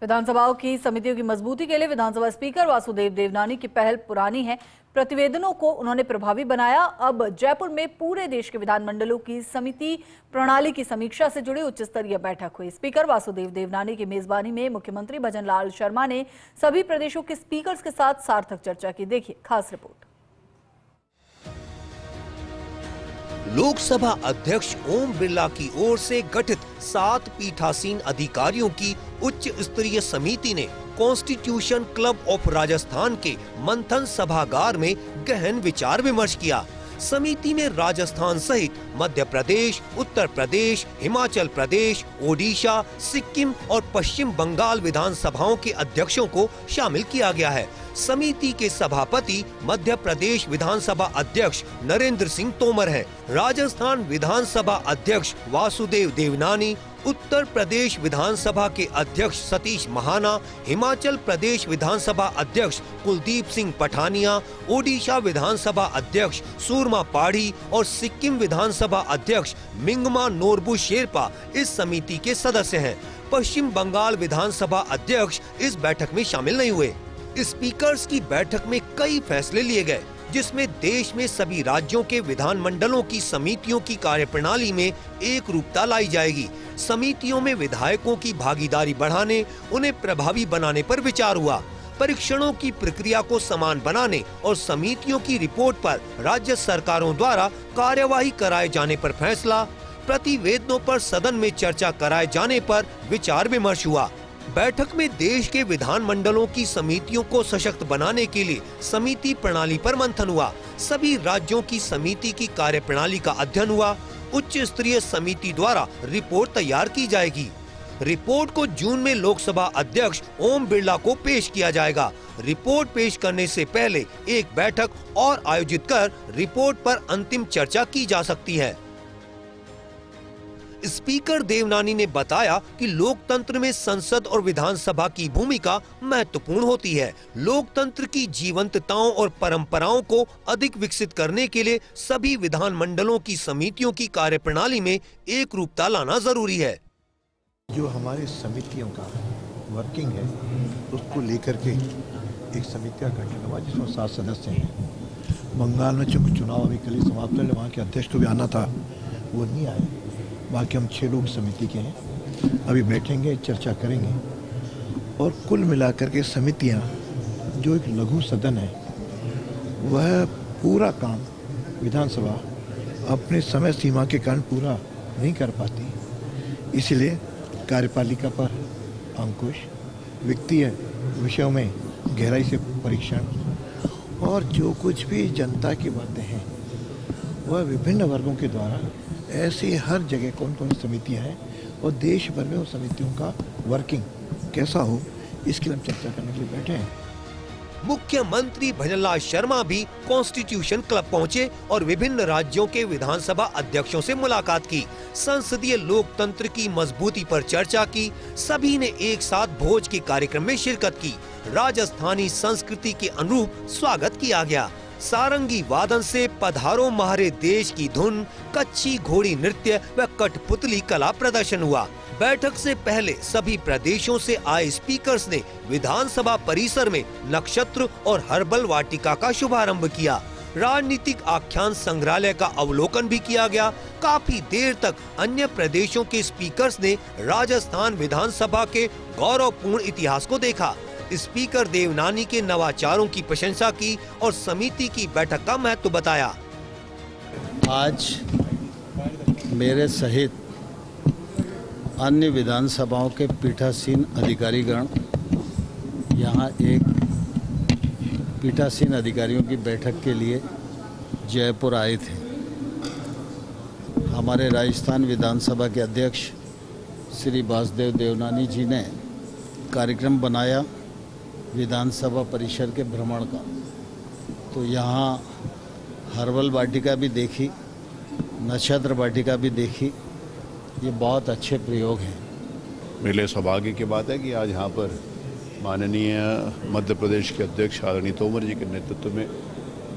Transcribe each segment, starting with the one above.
विधानसभाओं की समितियों की मजबूती के लिए विधानसभा स्पीकर वासुदेव देवनानी की पहल पुरानी है। प्रतिवेदनों को उन्होंने प्रभावी बनाया। अब जयपुर में पूरे देश के विधानमंडलों की समिति प्रणाली की समीक्षा से जुड़ी उच्च स्तरीय बैठक हुई। स्पीकर वासुदेव देवनानी की मेजबानी में मुख्यमंत्री भजनलाल शर्मा ने सभी प्रदेशों के स्पीकर्स के साथ सार्थक चर्चा की। देखिए खास रिपोर्ट। लोकसभा अध्यक्ष ओम बिरला की ओर से गठित 7 पीठासीन अधिकारियों की उच्च स्तरीय समिति ने कॉन्स्टिट्यूशन क्लब ऑफ राजस्थान के मंथन सभागार में गहन विचार विमर्श किया। समिति में राजस्थान सहित मध्य प्रदेश, उत्तर प्रदेश, हिमाचल प्रदेश, ओडिशा, सिक्किम और पश्चिम बंगाल विधानसभाओं के अध्यक्षों को शामिल किया गया है। समिति के सभापति मध्य प्रदेश विधानसभा अध्यक्ष नरेंद्र सिंह तोमर हैं। राजस्थान विधानसभा अध्यक्ष वासुदेव देवनानी, उत्तर प्रदेश विधानसभा के अध्यक्ष सतीश महाना, हिमाचल प्रदेश विधानसभा अध्यक्ष कुलदीप सिंह पठानिया, ओडिशा विधानसभा अध्यक्ष सूरमा पाढ़ी और सिक्किम विधानसभा अध्यक्ष मिंगमा नोरबू शेरपा इस समिति के सदस्य हैं। पश्चिम बंगाल विधानसभा अध्यक्ष इस बैठक में शामिल नहीं हुए। स्पीकर्स की बैठक में कई फैसले लिए गए, जिसमें देश में सभी राज्यों के विधानमंडलों की समितियों की कार्यप्रणाली में एक रूपता लाई जाएगी। समितियों में विधायकों की भागीदारी बढ़ाने, उन्हें प्रभावी बनाने पर विचार हुआ। परीक्षणों की प्रक्रिया को समान बनाने और समितियों की रिपोर्ट पर राज्य सरकारों द्वारा कार्यवाही कराए जाने पर फैसला। प्रतिवेदनों पर सदन में चर्चा कराए जाने पर विचार विमर्श हुआ। बैठक में देश के विधानमंडलों की समितियों को सशक्त बनाने के लिए समिति प्रणाली पर मंथन हुआ। सभी राज्यों की समिति की कार्यप्रणाली का अध्ययन हुआ। उच्च स्तरीय समिति द्वारा रिपोर्ट तैयार की जाएगी। रिपोर्ट को जून में लोकसभा अध्यक्ष ओम बिरला को पेश किया जाएगा। रिपोर्ट पेश करने से पहले एक बैठक और आयोजित कर रिपोर्ट पर अंतिम चर्चा की जा सकती है। स्पीकर देवनानी ने बताया कि लोकतंत्र में संसद और विधानसभा की भूमिका महत्वपूर्ण होती है। लोकतंत्र की जीवंतताओं और परंपराओं को अधिक विकसित करने के लिए सभी विधानमंडलों की समितियों की कार्यप्रणाली में एक रूपता लाना जरूरी है। जो हमारी समितियों का वर्किंग है उसको लेकर के एक समिति का गठन हुआ, जिसमें 7 सदस्य हैं। बंगाल में चूंकि चुनाव अभी कल ही समाप्त है, वहाँ के अध्यक्ष को भी आना था, वो नहीं आए। बाकी हम 6 लोग समिति के हैं। अभी बैठेंगे, चर्चा करेंगे और कुल मिलाकर के समितियां, जो एक लघु सदन है, वह पूरा काम विधानसभा अपने समय सीमा के कारण पूरा नहीं कर पाती। इसलिए कार्यपालिका पर अंकुश, वित्तीय विषयों में गहराई से परीक्षण और जो कुछ भी जनता की बातें हैं वह विभिन्न वर्गों के द्वारा ऐसी हर जगह कौन कौन समितियां हैं और देश भर में उन समितियों का वर्किंग कैसा हो, इसके लिए हम चर्चा करने के लिए बैठे हैं। मुख्यमंत्री भजनलाल शर्मा भी कॉन्स्टिट्यूशन क्लब पहुंचे और विभिन्न राज्यों के विधानसभा अध्यक्षों से मुलाकात की। संसदीय लोकतंत्र की मजबूती पर चर्चा की। सभी ने एक साथ भोज के कार्यक्रम में शिरकत की। राजस्थानी संस्कृति के अनुरूप स्वागत किया गया। सारंगी वादन से पधारो महारे देश की धुन, कच्छी घोड़ी नृत्य व कठपुतली कला प्रदर्शन हुआ। बैठक से पहले सभी प्रदेशों से आए स्पीकर्स ने विधानसभा परिसर में नक्षत्र और हर्बल वाटिका का शुभारंभ किया। राजनीतिक आख्यान संग्रहालय का अवलोकन भी किया गया। काफी देर तक अन्य प्रदेशों के स्पीकर्स ने राजस्थान विधानसभा के गौरवपूर्ण इतिहास को देखा। स्पीकर देवनानी के नवाचारों की प्रशंसा की और समिति की बैठक का महत्व बताया। आज मेरे सहित अन्य विधानसभाओं के पीठासीन अधिकारीगण यहाँ एक पीठासीन अधिकारियों की बैठक के लिए जयपुर आए थे। हमारे राजस्थान विधानसभा के अध्यक्ष श्री वासुदेव देवनानी जी ने कार्यक्रम बनाया विधानसभा परिसर के भ्रमण का। तो यहाँ हर्बल वाटिका भी देखी, नक्षत्र वाटिका भी देखी। ये बहुत अच्छे प्रयोग हैं। मेरे लिए सौभाग्य की बात है कि आज यहाँ पर माननीय मध्य प्रदेश के अध्यक्ष आदरणीय तोमर जी के नेतृत्व में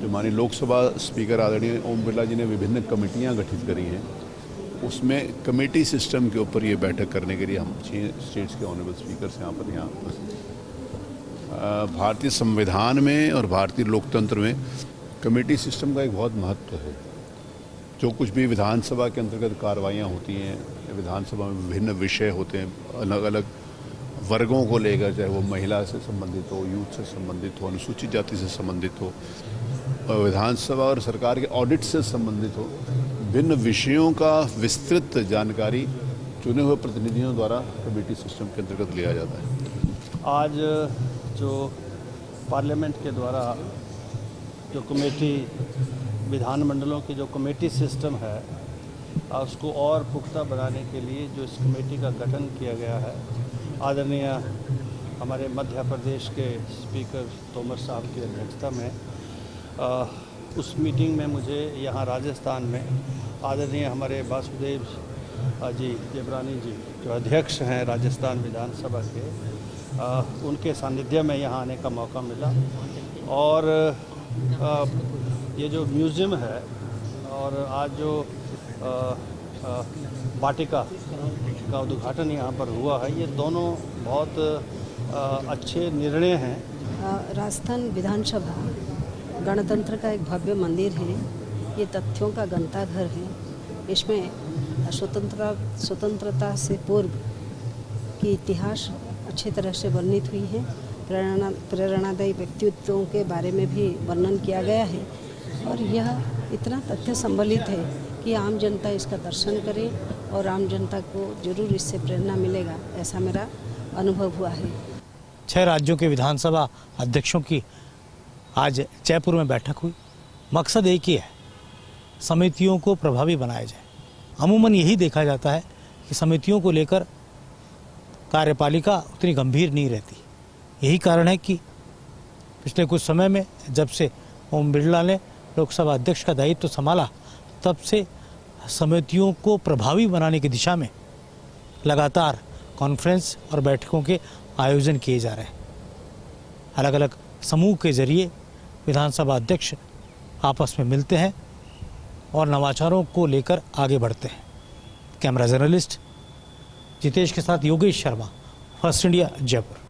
जो माननीय लोकसभा स्पीकर आदरणीय ओम बिरला जी ने विभिन्न कमेटियाँ गठित करी हैं, उसमें कमेटी सिस्टम के ऊपर ये बैठक करने के लिए हम 6 स्टेट्स के ऑनरेबल स्पीकर यहाँ उपस्थित हैं। भारतीय संविधान में और भारतीय लोकतंत्र में कमेटी सिस्टम का एक बहुत महत्व है। जो कुछ भी विधानसभा के अंतर्गत कार्रवाइयाँ होती हैं, विधानसभा में विभिन्न विषय होते हैं, अलग अलग वर्गों को लेकर, चाहे वो महिला से संबंधित हो, यूथ से संबंधित हो, अनुसूचित जाति से संबंधित हो, विधानसभा और सरकार के ऑडिट से संबंधित हो, भिन्न विषयों का विस्तृत जानकारी चुने हुए प्रतिनिधियों द्वारा कमेटी सिस्टम के अंतर्गत लिया जाता है। आज जो पार्लियामेंट के द्वारा जो कमेटी, विधानमंडलों की जो कमेटी सिस्टम है, उसको और पुख्ता बनाने के लिए जो इस कमेटी का गठन किया गया है, आदरणीय हमारे मध्य प्रदेश के स्पीकर तोमर साहब की अध्यक्षता में, उस मीटिंग में मुझे यहाँ राजस्थान में आदरणीय हमारे वासुदेव जी देवनानी जी जो अध्यक्ष हैं राजस्थान विधानसभा के, उनके सानिध्य में यहाँ आने का मौका मिला। और ये जो म्यूज़ियम है और आज जो वाटिका का उद्घाटन यहाँ पर हुआ है, ये दोनों बहुत अच्छे निर्णय हैं। राजस्थान विधानसभा गणतंत्र का एक भव्य मंदिर है। ये तथ्यों का गंताघर है। इसमें स्वतंत्रता से पूर्व की इतिहास अच्छी तरह से वर्णित हुई है। प्रेरणादायी व्यक्तित्वों के बारे में भी वर्णन किया गया है और यह इतना तथ्य संबलित है कि आम जनता इसका दर्शन करे और आम जनता को जरूर इससे प्रेरणा मिलेगा, ऐसा मेरा अनुभव हुआ है। 6 राज्यों के विधानसभा अध्यक्षों की आज जयपुर में बैठक हुई। मकसद एक ही है, समितियों को प्रभावी बनाया जाए। अमूमन यही देखा जाता है कि समितियों को लेकर कार्यपालिका उतनी गंभीर नहीं रहती। यही कारण है कि पिछले कुछ समय में जब से ओम बिरला ने लोकसभा अध्यक्ष का दायित्व संभाला, तब से समितियों को प्रभावी बनाने की दिशा में लगातार कॉन्फ्रेंस और बैठकों के आयोजन किए जा रहे हैं। अलग अलग समूह के जरिए विधानसभा अध्यक्ष आपस में मिलते हैं और नवाचारों को लेकर आगे बढ़ते हैं। कैमरा जर्नलिस्ट जितेश के साथ योगेश शर्मा, फर्स्ट इंडिया, जयपुर।